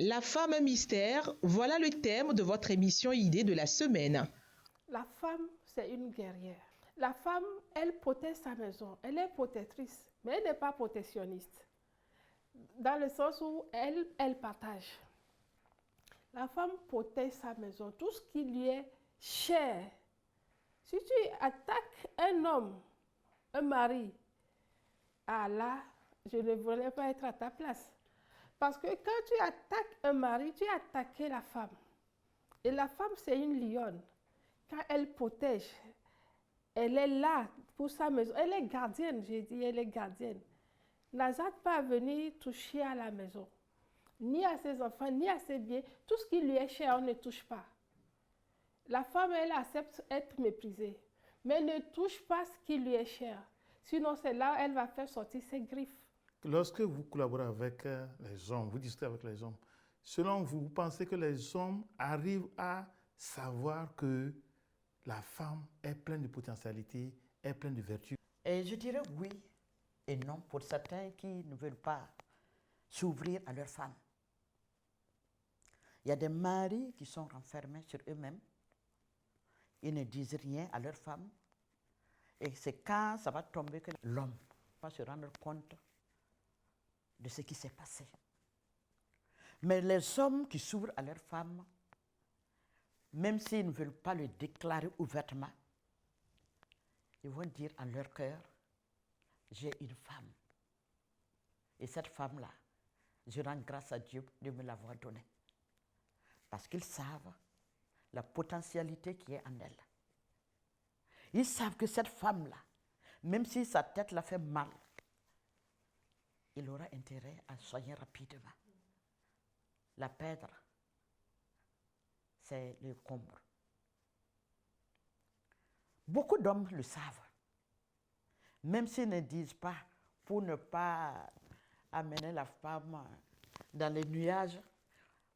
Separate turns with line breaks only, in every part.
La femme mystère, voilà le thème de votre émission Idée de la semaine.
La femme, c'est une guerrière. La femme, elle protège sa maison. Elle est protectrice, mais elle n'est pas protectionniste. Dans le sens où elle partage. La femme protège sa maison, tout ce qui lui est cher. Si tu attaques un homme, un mari, ah là, je ne voulais pas être à ta place. Parce que quand tu attaques un mari, tu as attaqué la femme. Et la femme, c'est une lionne. Quand elle protège, elle est là pour sa maison. Elle est gardienne, j'ai dit, elle est gardienne. N'hésite pas à venir toucher à la maison. Ni à ses enfants, ni à ses biens. Tout ce qui lui est cher, on ne touche pas. La femme, elle accepte être méprisée. Mais ne touche pas ce qui lui est cher. Sinon, c'est là où elle va faire sortir ses griffes.
Lorsque vous collaborez avec les hommes, vous discutez avec les hommes, selon vous, vous pensez que les hommes arrivent à savoir que la femme est pleine de potentialités, est pleine de vertus?
Et je dirais oui et non pour certains qui ne veulent pas s'ouvrir à leur femme. Il y a des maris qui sont renfermés sur eux-mêmes. Ils ne disent rien à leur femme. Et c'est quand ça va tomber que l'homme va se rendre compte de ce qui s'est passé. Mais les hommes qui s'ouvrent à leur femme, même s'ils ne veulent pas le déclarer ouvertement, ils vont dire en leur cœur, j'ai une femme. Et cette femme-là, je rends grâce à Dieu de me l'avoir donnée. Parce qu'ils savent la potentialité qui est en elle. Ils savent que cette femme-là, même si sa tête la fait mal, il aura intérêt à soigner rapidement. La perdre, c'est le comble. Beaucoup d'hommes le savent, même s'ils ne disent pas pour ne pas amener la femme dans les nuages,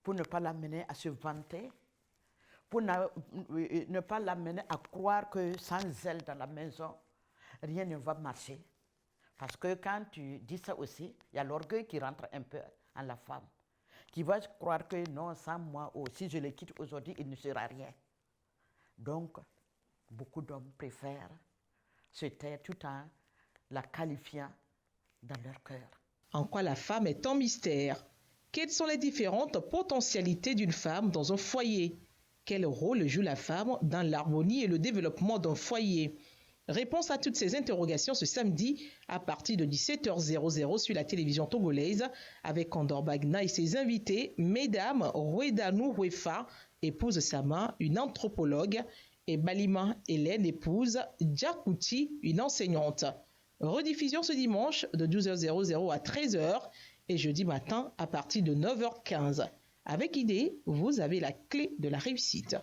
pour ne pas l'amener à se vanter, pour ne pas l'amener à croire que sans elle dans la maison, rien ne va marcher. Parce que quand tu dis ça aussi, il y a l'orgueil qui rentre un peu en la femme, qui va croire que non, sans moi, oh, si je le quitte aujourd'hui, il ne sera rien. Donc, beaucoup d'hommes préfèrent se taire tout en la qualifiant dans leur cœur.
En quoi la femme est en mystère? Quelles sont les différentes potentialités d'une femme dans un foyer? Quel rôle joue la femme dans l'harmonie et le développement d'un foyer? Réponse à toutes ces interrogations ce samedi à partir de 17h00 sur la télévision togolaise avec Condor Bagna et ses invités, Mesdames Rouedanou Rouefa, épouse Sama, une anthropologue, et Balima Hélène, épouse Djakouti, une enseignante. Rediffusion ce dimanche de 12h00 à 13h et jeudi matin à partir de 9h15. Avec Idée, vous avez la clé de la réussite.